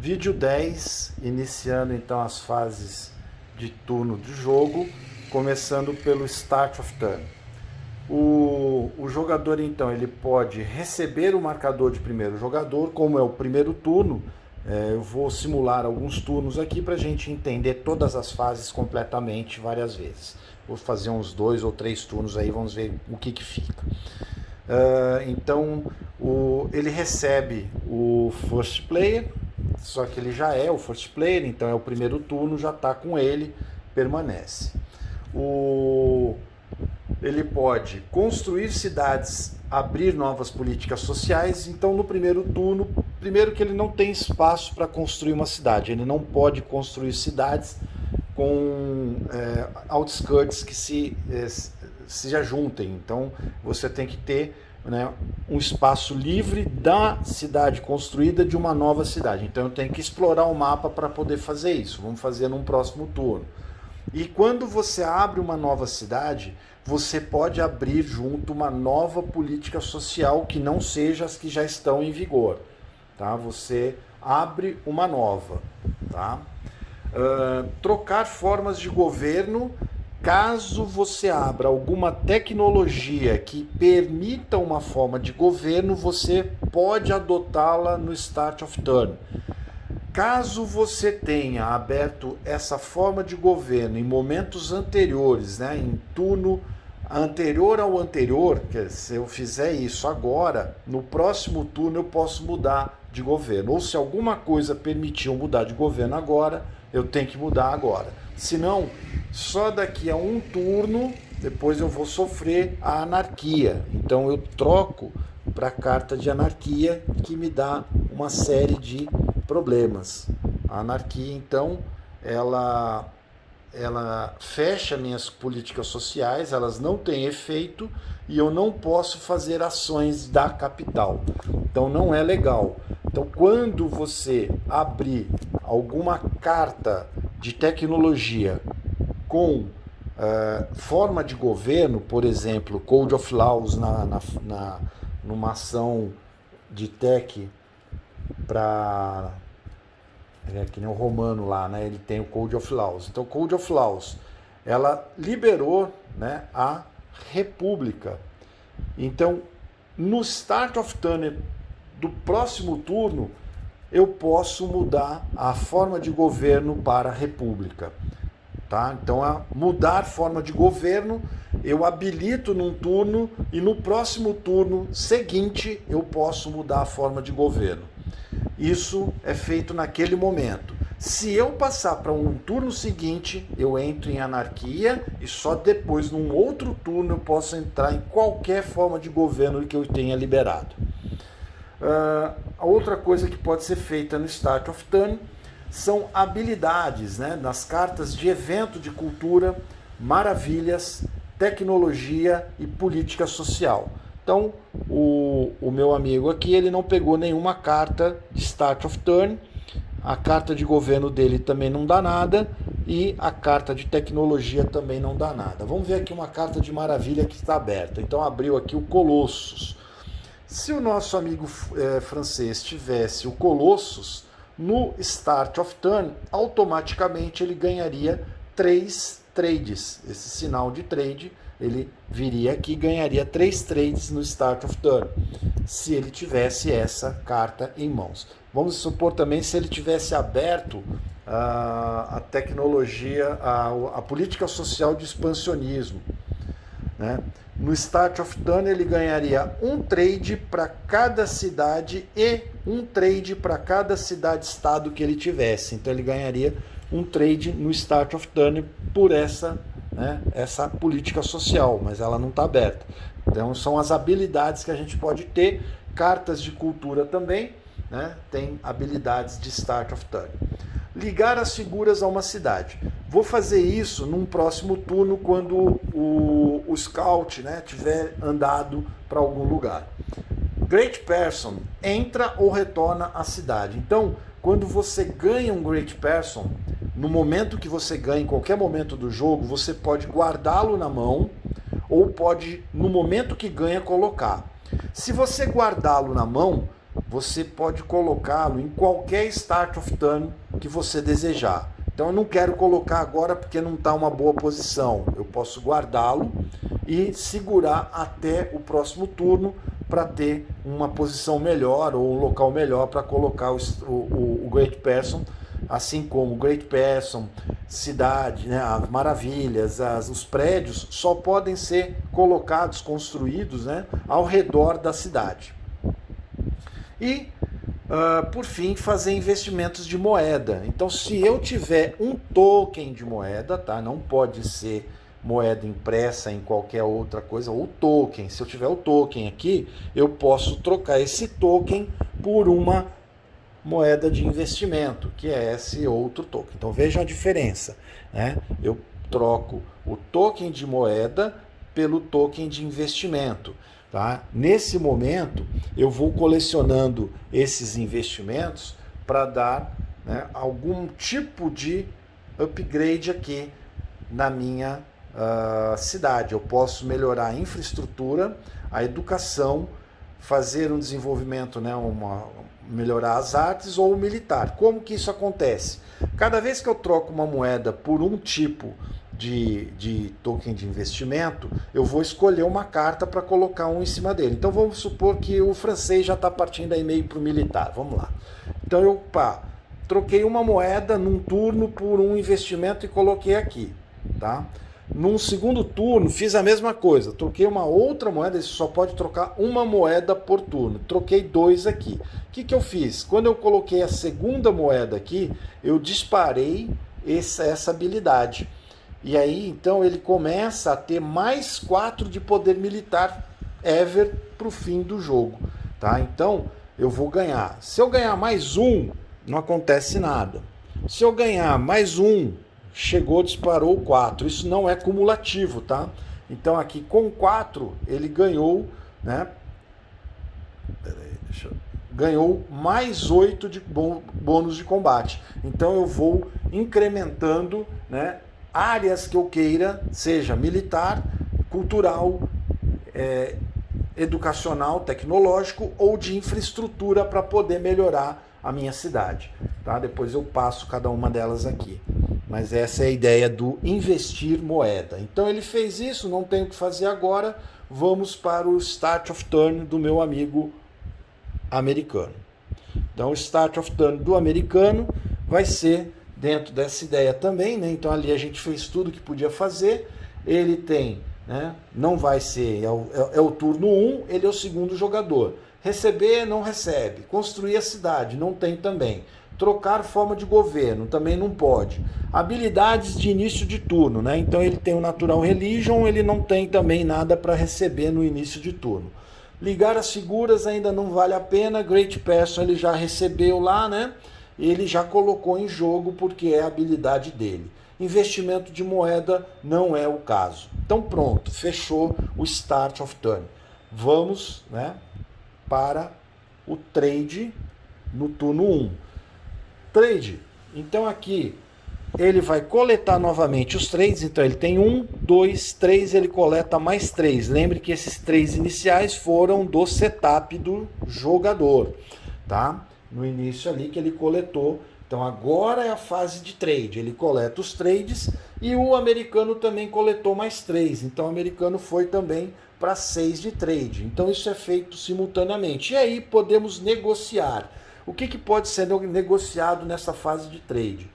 Vídeo 10, iniciando então as fases de turno de jogo, começando pelo Start of Turn. O jogador então ele pode receber o marcador de primeiro jogador, como é o primeiro turno. Eu vou simular alguns turnos aqui para a gente entender todas as fases completamente várias vezes. Vou fazer uns 2 ou 3 turnos aí, vamos ver o que fica. Então ele recebe o First Player, só que ele já é o First Player, então é o primeiro turno, já está com ele, permanece. Ele pode construir cidades, abrir novas políticas sociais. Então no primeiro turno, primeiro que ele não tem espaço para construir uma cidade, ele não pode construir cidades com outskirts que se ajuntem. Então você tem que ter, né, um espaço livre da cidade construída de uma nova cidade. Então eu tenho que explorar o mapa para poder fazer isso. Vamos fazer num próximo turno. E quando você abre uma nova cidade, você pode abrir junto uma nova política social que não seja as que já estão em vigor. Tá? Você abre uma nova. Tá? Trocar formas de governo. Caso você abra alguma tecnologia que permita uma forma de governo, você pode adotá-la no Start of Turn. Caso você tenha aberto essa forma de governo em momentos anteriores, né, em turno anterior ao anterior, que se eu fizer isso agora, no próximo turno eu posso mudar de governo. Ou se alguma coisa permitiu mudar de governo agora, eu tenho que mudar agora. Senão, só daqui a um turno, depois eu vou sofrer a anarquia. Então eu troco para a carta de anarquia, que me dá uma série de problemas. A anarquia, então, ela fecha minhas políticas sociais, elas não têm efeito e eu não posso fazer ações da capital. Então não é legal. Então quando você abrir alguma carta de tecnologia com forma de governo, por exemplo, Code of Laws numa ação de tech para... É que nem o romano lá, né? Ele tem o Code of Laws. Então, o Code of Laws, ela liberou, né, a República. Então, no Start of Turn do próximo turno, eu posso mudar a forma de governo para a República. Tá? Então, mudar forma de governo, eu habilito num turno e no próximo turno seguinte eu posso mudar a forma de governo. Isso é feito naquele momento. Se eu passar para um turno seguinte, eu entro em anarquia e só depois, num outro turno, eu posso entrar em qualquer forma de governo que eu tenha liberado. A outra coisa que pode ser feita no Start of Turn são habilidades, né? Nas cartas de evento de cultura, maravilhas, tecnologia e política social. Então, o meu amigo aqui, ele não pegou nenhuma carta de Start of Turn, a carta de governo dele também não dá nada e a carta de tecnologia também não dá nada. Vamos ver aqui uma carta de maravilha que está aberta. Então, abriu aqui o Colossus. Se o nosso amigo francês tivesse o Colossus, no Start of Turn, automaticamente ele ganharia 3 trades. Esse sinal de trade, ele viria aqui e ganharia 3 trades no Start of Turn, se ele tivesse essa carta em mãos. Vamos supor também se ele tivesse aberto a tecnologia, a política social de expansionismo, né? No Start of Turn ele ganharia um trade para cada cidade e um trade para cada cidade-estado que ele tivesse. Então ele ganharia um trade no Start of Turn por essa política social, mas ela não está aberta. Então são as habilidades que a gente pode ter. Cartas de cultura também, né? Tem habilidades de Start of Turn. Ligar as figuras a uma cidade. Vou fazer isso num próximo turno quando o Scout, né, tiver andado para algum lugar. Great Person entra ou retorna à cidade. Então, quando você ganha um Great Person, no momento que você ganha, em qualquer momento do jogo, você pode guardá-lo na mão ou pode, no momento que ganha, colocar. Se você guardá-lo na mão, você pode colocá-lo em qualquer start of turn que você desejar. Então eu não quero colocar agora porque não está uma boa posição. Eu posso guardá-lo e segurar até o próximo turno para ter uma posição melhor ou um local melhor para colocar o Great Person, assim como o Great Person, cidade, né, as maravilhas, os prédios só podem ser colocados, construídos, né, ao redor da cidade. E, por fim, fazer investimentos de moeda. Então, se eu tiver um token de moeda, tá? Não pode ser moeda impressa em qualquer outra coisa, ou token. Se eu tiver o token aqui, eu posso trocar esse token por uma moeda de investimento, que é esse outro token. Então, vejam a diferença, né? Eu troco o token de moeda pelo token de investimento. Tá? Nesse momento, eu vou colecionando esses investimentos para dar, né, algum tipo de upgrade aqui na minha cidade. Eu posso melhorar a infraestrutura, a educação, fazer um desenvolvimento, né, melhorar as artes ou o militar. Como que isso acontece? Cada vez que eu troco uma moeda por um tipo de token de investimento, eu vou escolher uma carta para colocar um em cima dele. Então vamos supor que o francês já está partindo aí meio para o militar. Vamos lá. Então eu troquei uma moeda num turno por um investimento e coloquei aqui. Tá? Num segundo turno fiz a mesma coisa. Troquei uma outra moeda, você só pode trocar uma moeda por turno. Troquei 2 aqui. O que eu fiz? Quando eu coloquei a segunda moeda aqui, eu disparei essa habilidade. E aí, então, ele começa a ter mais 4 de poder militar ever para o fim do jogo. Tá? Então, eu vou ganhar. Se eu ganhar mais 1, não acontece nada. Se eu ganhar mais 1, chegou, disparou 4. Isso não é cumulativo, tá? Então, aqui com 4, ele ganhou, né? Ganhou mais 8 de bônus de combate. Então, eu vou incrementando, né, áreas que eu queira, seja militar, cultural, educacional, tecnológico ou de infraestrutura para poder melhorar a minha cidade. Tá? Depois eu passo cada uma delas aqui. Mas essa é a ideia do investir moeda. Então ele fez isso, não tem o que fazer agora. Vamos para o Start of Turn do meu amigo americano. Então o Start of Turn do americano vai ser dentro dessa ideia também, né? Então ali a gente fez tudo que podia fazer. Ele tem, né? Não vai ser, é o turno 1, ele é o segundo jogador. Receber, não recebe. Construir a cidade, não tem também. Trocar forma de governo, também não pode. Habilidades de início de turno, né? Então ele tem o Natural Religion, ele não tem também nada para receber no início de turno. Ligar as figuras ainda não vale a pena. Great Person ele já recebeu lá, né? Ele já colocou em jogo porque é a habilidade dele. Investimento de moeda não é o caso. Então pronto, fechou o Start of Turn. Vamos, né, para o trade no turno 1. Trade, então aqui ele vai coletar novamente os trades. Então ele tem 1, 2, 3, ele coleta mais 3. Lembre que esses 3 iniciais foram do setup do jogador, tá? No início ali que ele coletou. Então agora é a fase de trade. Ele coleta os trades e o americano também coletou mais 3. Então o americano foi também para 6 de trade. Então isso é feito simultaneamente. E aí podemos negociar. O que pode ser negociado nessa fase de trade?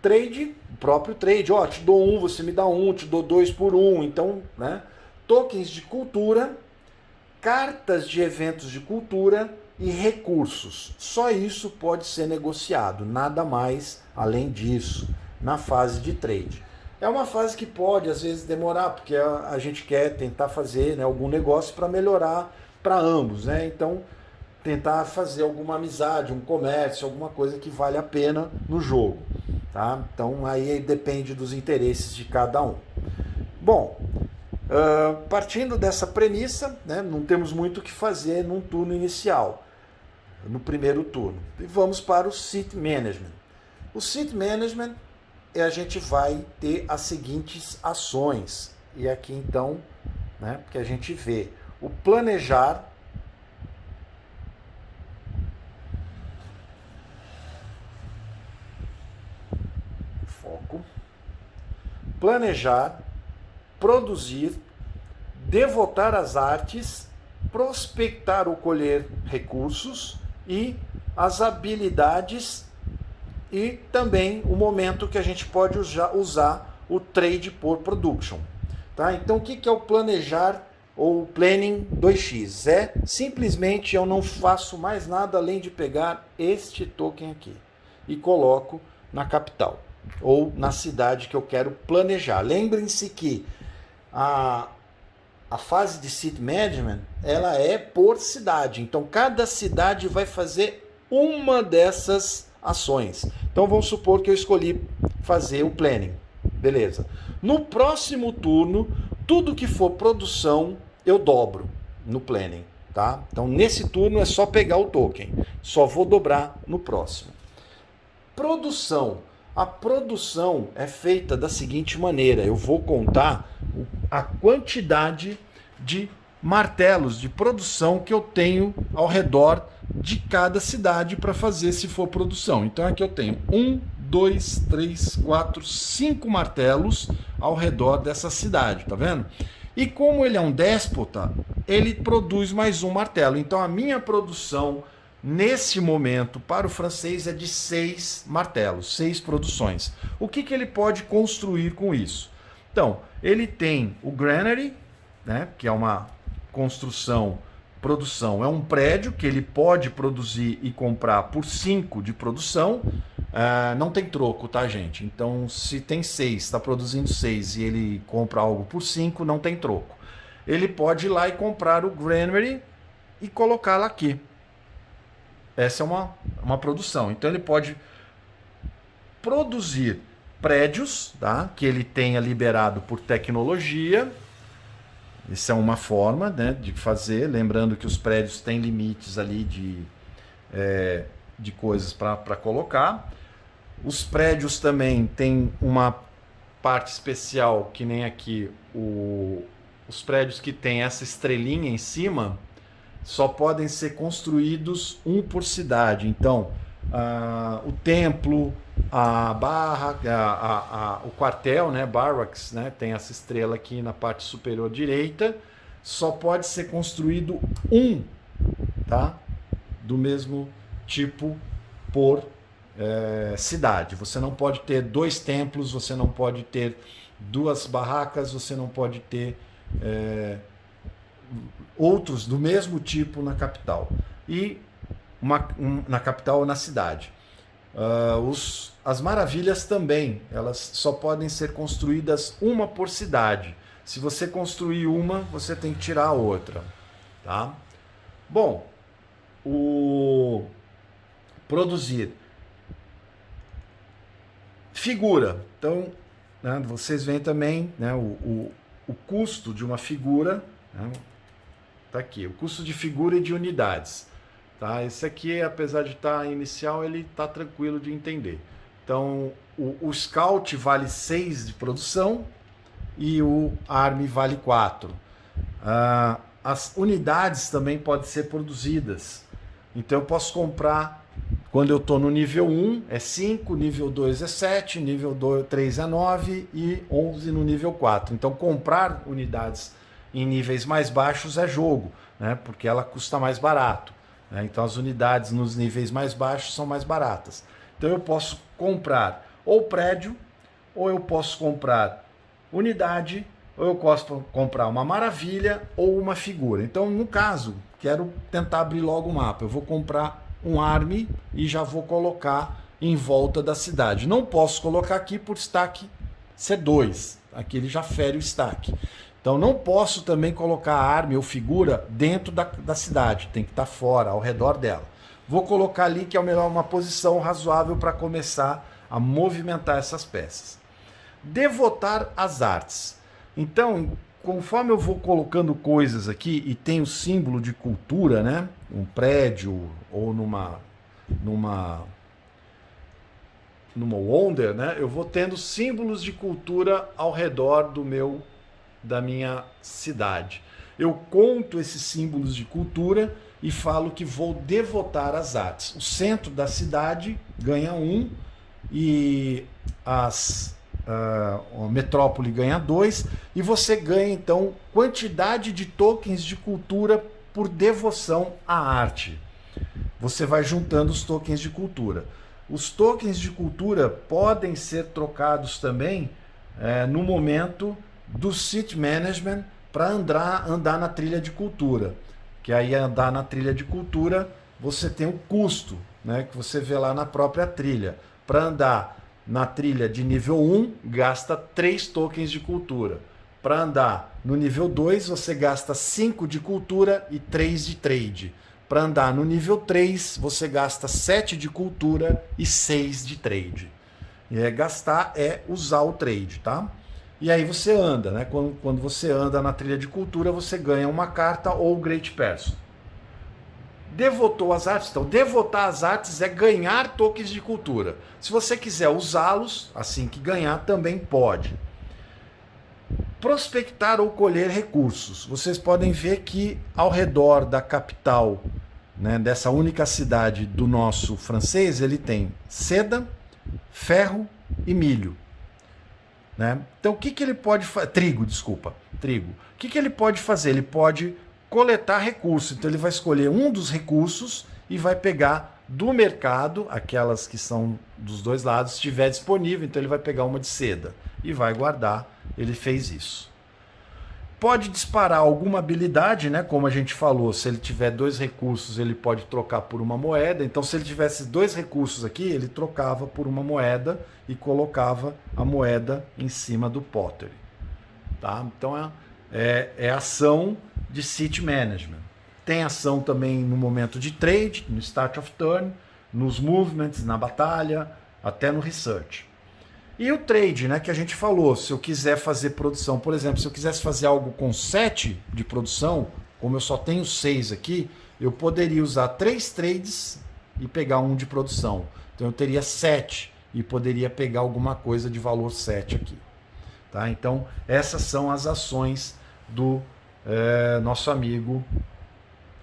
Trade, próprio trade. Ó, te dou 1, você me dá 1, te dou 2 por 1. Então, né? Tokens de cultura, cartas de eventos de cultura e recursos. Só isso pode ser negociado, nada mais além disso, na fase de trade. É uma fase que pode, às vezes, demorar, porque a gente quer tentar fazer, né, algum negócio para melhorar para ambos, né? Então, tentar fazer alguma amizade, um comércio, alguma coisa que vale a pena no jogo. Tá? Então, aí depende dos interesses de cada um. Bom, partindo dessa premissa, né, não temos muito o que fazer num turno inicial, no primeiro turno. E vamos para o City Management. O City Management, a gente vai ter as seguintes ações. E aqui então, né, que a gente vê o planejar, foco, planejar, produzir, devotar as artes, prospectar ou colher recursos e as habilidades e também o momento que a gente pode usar o trade por production. Tá? Então o que é o planejar ou planning 2x? É simplesmente eu não faço mais nada além de pegar este token aqui e coloco na capital ou na cidade que eu quero planejar. Lembrem-se que a fase de City Management ela é por cidade, então cada cidade vai fazer uma dessas ações. Então vamos supor que eu escolhi fazer o planning, beleza. No próximo turno, tudo que for produção eu dobro no planning, tá? Então nesse turno é só pegar o token, só vou dobrar no próximo. Produção. A produção é feita da seguinte maneira, eu vou contar a quantidade de martelos de produção que eu tenho ao redor de cada cidade para fazer se for produção. Então aqui eu tenho 1, 2, 3, 4, 5 martelos ao redor dessa cidade, tá vendo? E como ele é um déspota, ele produz mais um martelo. Então a minha produção nesse momento para o francês é de 6 martelos, 6 produções. O que ele pode construir com isso? Então, ele tem o granary, né, que é uma produção, é um prédio que ele pode produzir e comprar por 5 de produção. Não tem troco, tá, gente? Então, se tem 6, está produzindo 6 e ele compra algo por 5, não tem troco. Ele pode ir lá e comprar o granary e colocá-la aqui. Essa é uma produção. Então ele pode produzir prédios, tá? Que ele tenha liberado por tecnologia. Isso é uma forma, né, de fazer. Lembrando que os prédios têm limites ali de coisas para colocar. Os prédios também têm uma parte especial, que nem aqui os prédios que tem essa estrelinha em cima só podem ser construídos um por cidade. Então, o templo, a barra, o quartel, né, barracks, né, tem essa estrela aqui na parte superior direita, só pode ser construído um, tá, do mesmo tipo por cidade. Você não pode ter 2 templos, você não pode ter 2 barracas, você não pode ter outros do mesmo tipo na capital e na capital ou na cidade. As maravilhas também, elas só podem ser construídas uma por cidade. Se você construir uma, você tem que tirar a outra, tá? Bom, produzir figura. Então, né, vocês veem também, né, o custo de uma figura, né? Tá aqui, o custo de figura e de unidades. Tá? Esse aqui, apesar de estar inicial, ele está tranquilo de entender. Então, o Scout vale 6 de produção e o Army vale 4. As unidades também podem ser produzidas. Então, eu posso comprar, quando eu estou no nível 1, é 5, nível 2 é 7, nível 3 é 9 e 11 no nível 4. Então, comprar unidades em níveis mais baixos é jogo, né? Porque ela custa mais barato, né? Então as unidades nos níveis mais baixos são mais baratas. Então eu posso comprar ou prédio, ou eu posso comprar unidade, ou eu posso comprar uma maravilha ou uma figura. Então, no caso, quero tentar abrir logo o mapa. Eu vou comprar um army e já vou colocar em volta da cidade. Não posso colocar aqui por stack ser 2. Aqui ele já fere o stack. Então não posso também colocar arma ou figura dentro da cidade, tem que estar fora, ao redor dela. Vou colocar ali que é uma posição razoável para começar a movimentar essas peças. Devotar as artes. Então, conforme eu vou colocando coisas aqui e tem o símbolo de cultura, né? Um prédio ou numa Wonder, né? Eu vou tendo símbolos de cultura ao redor da minha cidade. Eu conto esses símbolos de cultura e falo que vou devotar as artes. O centro da cidade ganha 1 e a metrópole ganha 2, e você ganha então quantidade de tokens de cultura por devoção à arte. Você vai juntando os tokens de cultura. Os tokens de cultura podem ser trocados também no momento do City Management para andar na trilha de cultura. Que aí andar na trilha de cultura você tem o custo, né, que você vê lá na própria trilha. Para andar na trilha de nível 1, gasta 3 tokens de cultura. Para andar no nível 2, você gasta 5 de cultura e 3 de trade. Para andar no nível 3, você gasta 7 de cultura e 6 de trade. E gastar é usar o trade, tá? E aí você anda, né? Quando você anda na trilha de cultura, você ganha uma carta ou Great Person. Devotou as artes? Então, devotar as artes é ganhar tokens de cultura. Se você quiser usá-los, assim que ganhar, também pode. Prospectar ou colher recursos. Vocês podem ver que ao redor da capital, né, dessa única cidade do nosso francês, ele tem seda, ferro e milho. Né? Então, o que ele pode fazer? Trigo. O que ele pode fazer? Ele pode coletar recursos. Então, ele vai escolher um dos recursos e vai pegar do mercado, aquelas que são dos dois lados, se estiver disponível. Então, ele vai pegar uma de seda e vai guardar. Ele fez isso. Pode disparar alguma habilidade, né? Como a gente falou, se ele tiver 2 recursos, ele pode trocar por uma moeda. Então, se ele tivesse 2 recursos aqui, ele trocava por uma moeda e colocava a moeda em cima do pottery. Tá? Então, é ação de City Management. Tem ação também no momento de trade, no Start of Turn, nos movements, na batalha, até no Research. E o trade, né, que a gente falou, se eu quiser fazer produção, por exemplo, se eu quisesse fazer algo com 7 de produção, como eu só tenho 6 aqui, eu poderia usar 3 trades e pegar 1 de produção. Então eu teria 7 e poderia pegar alguma coisa de valor 7 aqui. Tá? Então essas são as ações do nosso amigo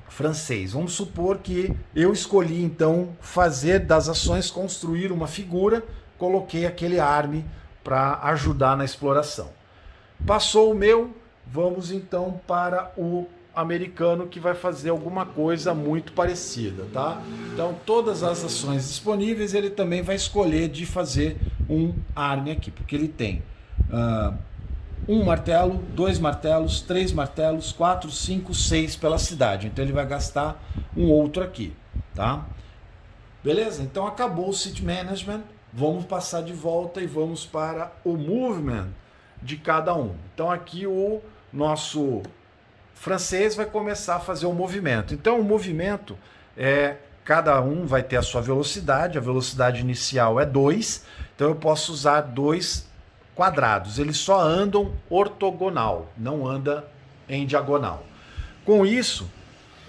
francês. Vamos supor que eu escolhi então fazer das ações construir uma figura, coloquei aquele arme para ajudar na exploração. Passou o meu, vamos então para o americano que vai fazer alguma coisa muito parecida, tá? Então todas as ações disponíveis ele também vai escolher de fazer um arme aqui, porque ele tem 1 martelo, 2 martelos, 3 martelos, 4, 5, 6 pela cidade. Então ele vai gastar um outro aqui, tá? Beleza? Então acabou o City Management. Vamos passar de volta e vamos para o movement de cada um. Então aqui o nosso francês vai começar a fazer o movimento. Então o movimento cada um vai ter a sua velocidade. A velocidade inicial é 2. Então eu posso usar 2 quadrados. Eles só andam ortogonal, não anda em diagonal. Com isso,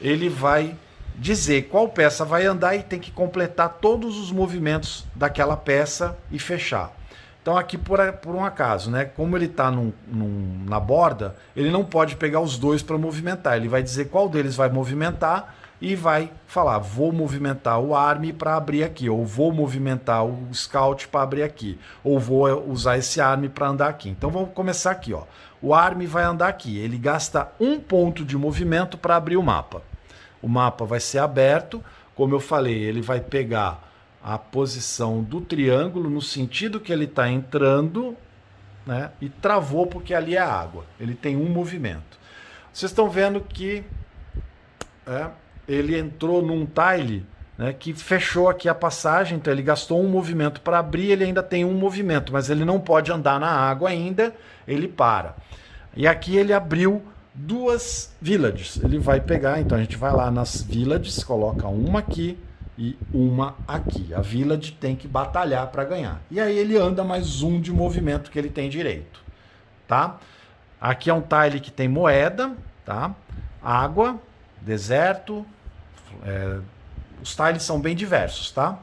ele vai dizer qual peça vai andar e tem que completar todos os movimentos daquela peça e fechar. Então aqui por um acaso, né? Como ele está na borda, ele não pode pegar os 2 para movimentar. Ele vai dizer qual deles vai movimentar e vai falar, vou movimentar o arme para abrir aqui, ou vou movimentar o scout para abrir aqui, ou vou usar esse arme para andar aqui. Então vamos começar aqui, ó. O arme vai andar aqui, ele gasta 1 ponto de movimento para abrir o mapa. O mapa vai ser aberto, como eu falei, ele vai pegar a posição do triângulo no sentido que ele está entrando, né, e travou porque ali é água. Ele tem 1 movimento. Vocês estão vendo que ele entrou num tile, né, que fechou aqui a passagem, então ele gastou 1 movimento para abrir, ele ainda tem 1 movimento, mas ele não pode andar na água ainda, ele para. E aqui ele abriu 2 villages. Ele vai pegar, então a gente vai lá nas villages, coloca uma aqui e uma aqui. A village tem que batalhar para ganhar. E aí ele anda mais 1 de movimento que ele tem direito, tá? Aqui é um tile que tem moeda, tá? Água, deserto, os tiles são bem diversos, tá?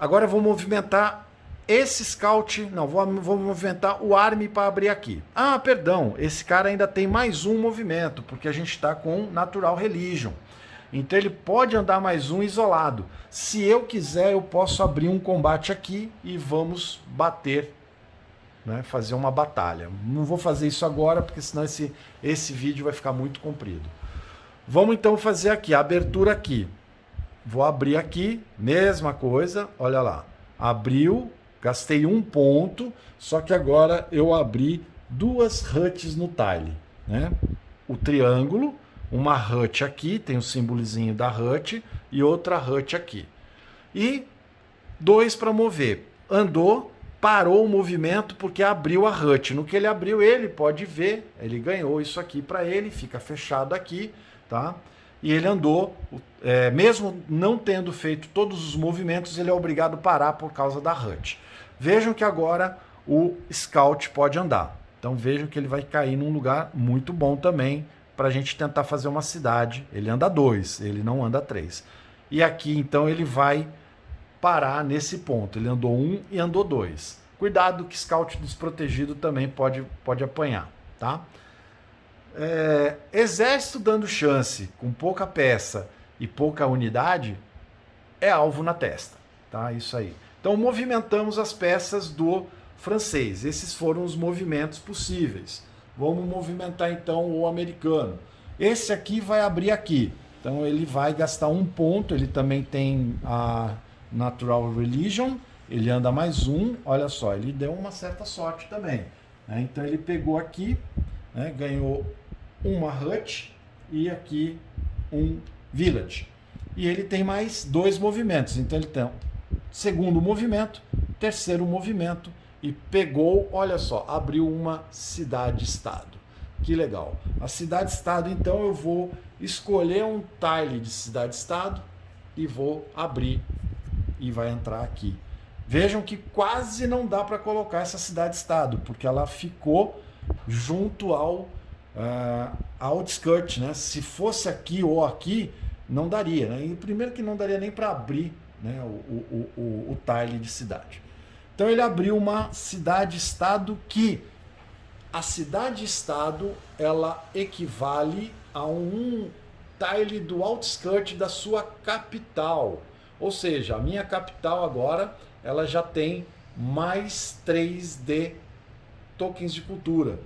Agora eu vou movimentar esse scout, não, vou movimentar o arme para abrir aqui. Ah, perdão, esse cara ainda tem mais 1 movimento, porque a gente está com Natural Religion. Então ele pode andar mais um isolado. Se eu quiser, eu posso abrir um combate aqui e vamos bater, né, fazer uma batalha. Não vou fazer isso agora, porque senão esse vídeo vai ficar muito comprido. Vamos então fazer aqui, a abertura aqui. Vou abrir aqui, mesma coisa, olha lá. Abriu, gastei um ponto, só que agora eu abri duas huts no tile, né? O triângulo, uma hut aqui, tem o símbolozinho da hut, e outra hut aqui. E 2 para mover. Andou, parou o movimento porque abriu a hut. No que ele abriu, ele pode ver, ele ganhou isso aqui para ele, fica fechado aqui, tá? E ele andou, mesmo não tendo feito todos os movimentos, ele é obrigado a parar por causa da hut. Vejam que agora o Scout pode andar. Então vejam que ele vai cair num lugar muito bom também para a gente tentar fazer uma cidade. Ele anda 2, ele não anda 3. E aqui então ele vai parar nesse ponto. Ele andou 1 e andou 2. Cuidado que Scout desprotegido também pode apanhar, tá? Exército dando chance com pouca peça e pouca unidade é alvo na testa, tá? Isso aí. Então movimentamos as peças do francês. Esses foram os movimentos possíveis. Vamos movimentar então o americano. Esse aqui vai abrir aqui. Então ele vai gastar um ponto. Ele também tem a Natural Religion. Ele anda mais um. Olha só, ele deu uma certa sorte também, né? Então ele pegou aqui, né, ganhou uma hut e aqui um village. E ele tem mais 2 movimentos. Então ele tem segundo movimento, terceiro movimento e pegou, olha só, abriu uma cidade-estado. Que legal. A cidade-estado, então eu vou escolher um tile de cidade-estado e vou abrir e vai entrar aqui. Vejam que quase não dá para colocar essa cidade-estado, porque ela ficou junto ao outskirt, né? Se fosse aqui ou aqui, não daria, né? E primeiro que não daria nem para abrir, né, o tile de cidade. Então ele abriu uma cidade-estado que a cidade-estado ela equivale a um tile do outskirt da sua capital. Ou seja, a minha capital agora ela já tem mais 3 de tokens de cultura.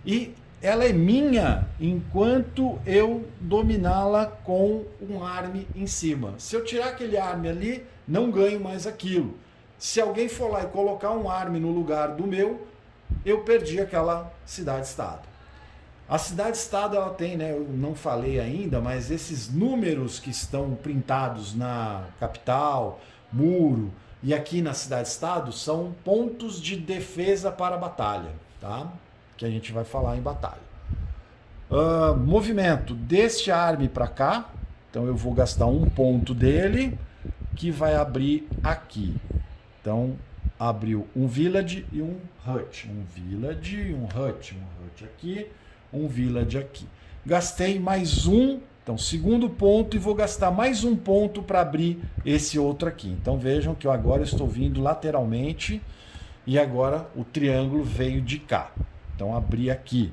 E ela é minha enquanto eu dominá-la com um arme em cima. Se eu tirar aquele arme ali, não ganho mais aquilo. Se alguém for lá e colocar um arme no lugar do meu, eu perdi aquela cidade-estado. A cidade-estado ela tem, né, eu não falei ainda, mas esses números que estão printados na capital, muro e aqui na cidade-estado são pontos de defesa para a batalha, tá? Que a gente vai falar em batalha. Movimento deste arme para cá, então eu vou gastar um ponto dele, que vai abrir aqui. Então, abriu um village e um hut. Um village e um hut aqui, um village aqui. Gastei mais um, então segundo ponto, e vou gastar mais um ponto para abrir esse outro aqui. Então vejam que eu agora estou vindo lateralmente e agora o triângulo veio de cá. Então abri aqui,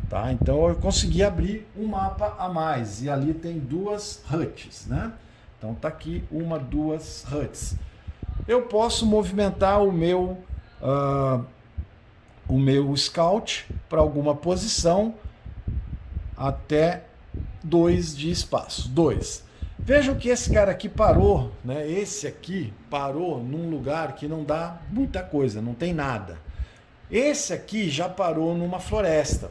tá? Então eu consegui abrir um mapa a mais e ali tem 2 huts, né? Então tá aqui 1, 2 huts. Eu posso movimentar o meu scout para alguma posição até 2 de espaço. 2. Vejam que esse cara aqui parou, né? Esse aqui parou num lugar que não dá muita coisa, não tem nada. Esse aqui já parou numa floresta.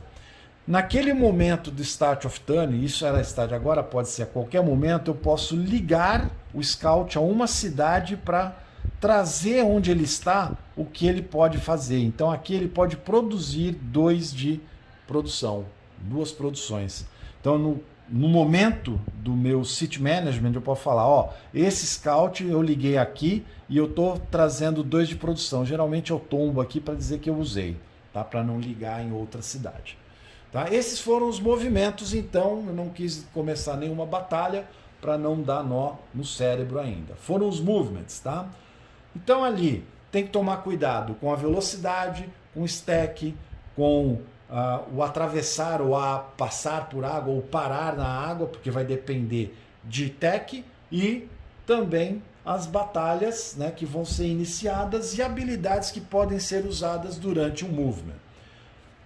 Naquele momento do Start of Turn, isso era start agora, pode ser a qualquer momento, eu posso ligar o Scout a uma cidade para trazer onde ele está o que ele pode fazer. Então aqui ele pode produzir 2 de produção, 2 produções. Então no momento do meu City Management eu posso falar, ó, esse Scout eu liguei aqui e eu estou trazendo 2 de produção. Geralmente eu tombo aqui para dizer que eu usei, tá? Para não ligar em outra cidade. Tá? Esses foram os movimentos, então eu não quis começar nenhuma batalha para não dar nó no cérebro ainda. Foram os movements, tá? Então ali tem que tomar cuidado com a velocidade, com o stack, com o atravessar ou a passar por água ou parar na água, porque vai depender de tech e também as batalhas, né, que vão ser iniciadas e habilidades que podem ser usadas durante um movement.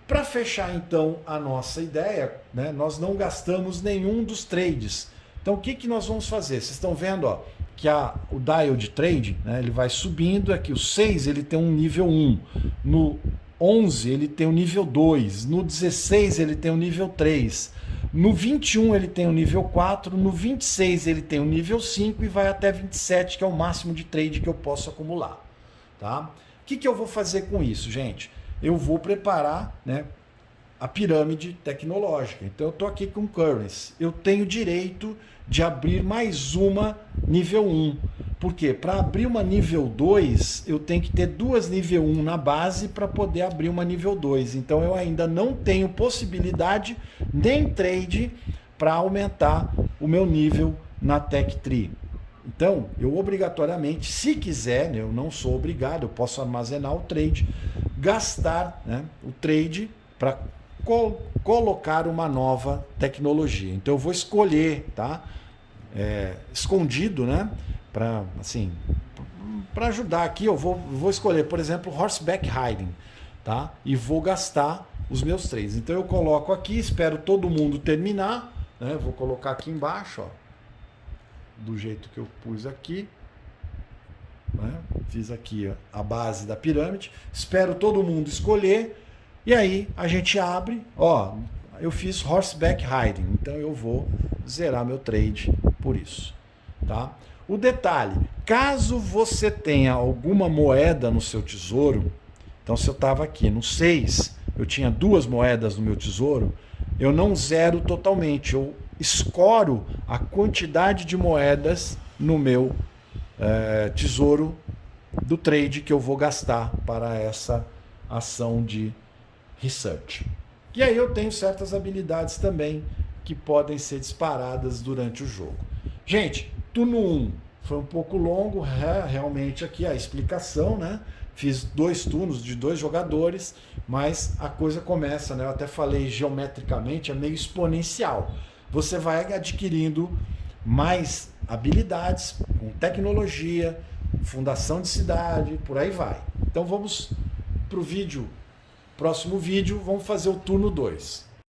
Para fechar então a nossa ideia, né, nós não gastamos nenhum dos trades. Então o que nós vamos fazer? Vocês estão vendo, ó, que o dial de trade, né, ele vai subindo aqui. O 6 ele tem um nível 1, no 11 ele tem o nível 2, no 16 ele tem o nível 3, no 21 ele tem o nível 4, no 26 ele tem o nível 5 e vai até 27, que é o máximo de trade que eu posso acumular. Tá? O que eu vou fazer com isso, gente? Eu vou preparar, né, a pirâmide tecnológica. Então eu estou aqui com Currency. Eu tenho direito de abrir mais uma nível 1. Por quê? Para abrir uma nível 2, eu tenho que ter duas nível 1 na base para poder abrir uma nível 2. Então eu ainda não tenho possibilidade nem trade para aumentar o meu nível na Tech Tree. Então, eu obrigatoriamente, se quiser, né, eu não sou obrigado, eu posso armazenar o trade, gastar, né, o trade para colocar uma nova tecnologia. Então eu vou escolher, tá? Escondido, né? Para assim, para ajudar aqui, eu vou escolher, por exemplo, Horseback Riding, tá? E vou gastar os meus trades. Então eu coloco aqui, espero todo mundo terminar, né? Vou colocar aqui embaixo, ó, do jeito que eu pus aqui. Né? Fiz aqui, ó, a base da pirâmide. Espero todo mundo escolher. E aí a gente abre, ó, eu fiz Horseback Riding, então eu vou zerar meu trade por isso, tá? O detalhe, caso você tenha alguma moeda no seu tesouro, então se eu estava aqui no 6, eu tinha 2 moedas no meu tesouro, eu não zero totalmente, eu escoro a quantidade de moedas no meu tesouro do trade que eu vou gastar para essa ação de research. E aí eu tenho certas habilidades também que podem ser disparadas durante o jogo. Gente, turno 1 foi um pouco longo, realmente aqui a explicação, né? Fiz 2 turnos de 2 jogadores, mas a coisa começa, né? Eu até falei geometricamente, é meio exponencial. Você vai adquirindo mais habilidades com tecnologia, fundação de cidade, por aí vai. Então vamos para o próximo vídeo, vamos fazer o turno 2.